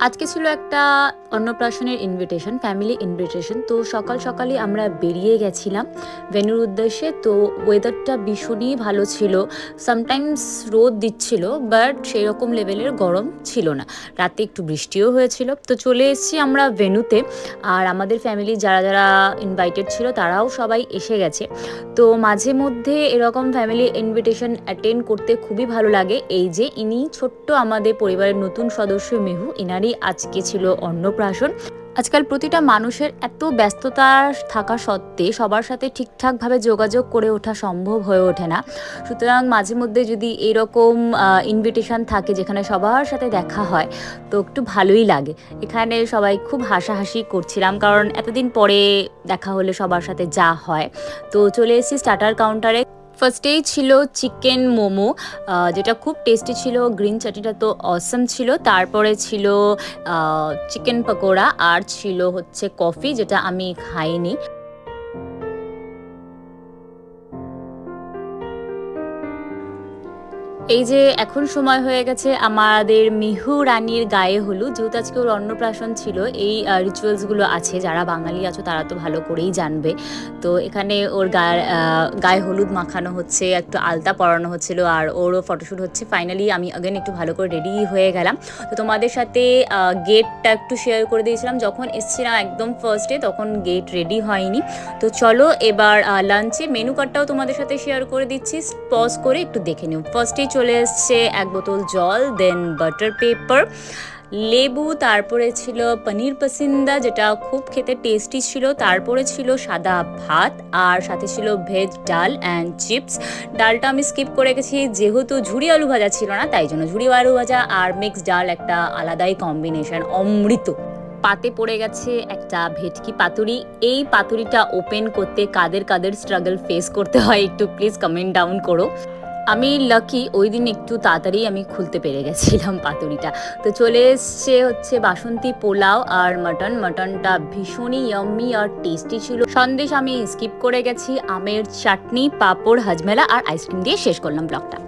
আজকে ছিল একটা অন্নপ্রাশনের ইনভিটেশন, ফ্যামিলি ইনভিটেশন। তো সকাল সকালই আমরা বেরিয়ে গেছিলাম ভেন্যুর উদ্দেশ্যে। তো ওয়েদারটা ভীষণই ভালো ছিল, সামটাইমস রোদ দিচ্ছিল, বাট সেই রকম লেভেলের গরম ছিল না। রাতে একটু বৃষ্টিও হয়েছিল। তো চলে এসেছি আমরা ভেন্যুতে, আর আমাদের ফ্যামিলি যারা যারা ইনভাইটেড ছিল তারাও সবাই এসে গেছে। তো মাঝে মধ্যে এরকম ফ্যামিলি ইনভিটেশন অ্যাটেন্ড করতে খুবই ভালো লাগে। এই যে ইনি ছোট্ট আমাদের পরিবারের নতুন সদস্য মেহু, ইনারই আজকে ছিল অন্নপ্রাশন। আজকাল প্রতিটা মানুষের এত ব্যস্ততা থাকা সত্ত্বে সবার সাথে ঠিকঠাকভাবে যোগাযোগ করে ওঠা সম্ভব হয়ে ওঠে না। সুতরাং মাঝে মধ্যে যদি এরকম ইনভিটেশন থাকে যেখানে সবার সাথে দেখা হয়, তো একটু ভালোই লাগে। এখানে সবাই খুব হাসাহাসি করছিলাম, কারণ এতদিন পরে দেখা হলে সবার সাথে যা হয়। তো চলে এসেছি স্টার্টার কাউন্টারে। ফার্স্টেই ছিল চিকেন মোমো, যেটা খুব টেস্টি ছিল। গ্রিন চাটনিটা তো অসম ছিল। তারপরে ছিল চিকেন পকোড়া, আর ছিল হচ্ছে কফি, যেটা আমি খাইনি। এই যে এখন সময় হয়ে গেছে আমাদের মিহু রানীর গায়ে হলুদ। যেহেতু আজকে ওর অন্নপ্রাশন ছিল, এই রিচুয়ালসগুলো আছে, যারা বাঙালি আছো তারা তো ভালো করেই জানবে। তো এখানে ওর গায়ে হলুদ মাখানো হচ্ছে, একটু আলতা পরানো হচ্ছিল, আর ওরও ফটোশ্যুট হচ্ছে। ফাইনালি আমি আগেন একটু ভালো করে রেডি হয়ে গেলাম। তো তোমাদের সাথে গেটটা একটু শেয়ার করে দিয়েছিলাম যখন এসেছিলাম একদম ফার্স্টে, তখন গেট রেডি হয়নি। তো চলো এবার লাঞ্চে মেনু কার্ডটাও তোমাদের সাথে শেয়ার করে দিচ্ছি, পজ করে একটু দেখে নিও। ফার্স্টেই চলে এসছে এক বোতল জল, দেন বাটার পেপার, লেবু, তারপরে ছিল পনির পাসিন্দা, যেটা খুব খেতে টেস্টি ছিল। তারপরে ছিল সাদা ভাত, আর সাথে ছিল ভেজ ডাল অ্যান্ড চিপস। ডালটা আমি স্কিপ করে গেছি, যেহেতু ঝুড়ি আলু ভাজা ছিল না, তাই জন্য ঝুড়ি আলু ভাজা আর মিক্সড ডাল একটা আলাদাই কম্বিনেশন, অমৃত। পাতে পড়ে গেছে একটা ভেটকি পাতুরি। এই পাতুরিটা ওপেন করতে কাদের কাদের স্ট্রাগল ফেস করতে হয় একটু প্লিজ কমেন্ট ডাউন করো। আমি লাকি, ওই দিন একটু তাড়াতাড়ি আমি খুলতে পেরে গেছিলাম পাতুরিটা। তো চলে এসছে হচ্ছে বাসন্তী পোলাও আর মাটনটা ভীষণই ইয়াম্মি আর টেস্টি ছিল। সন্দেশ আমি স্কিপ করে গেছি। আমের চাটনি, পাঁপড়, হাজমেলা আর আইসক্রিম দিয়ে শেষ করলাম ব্লগটা।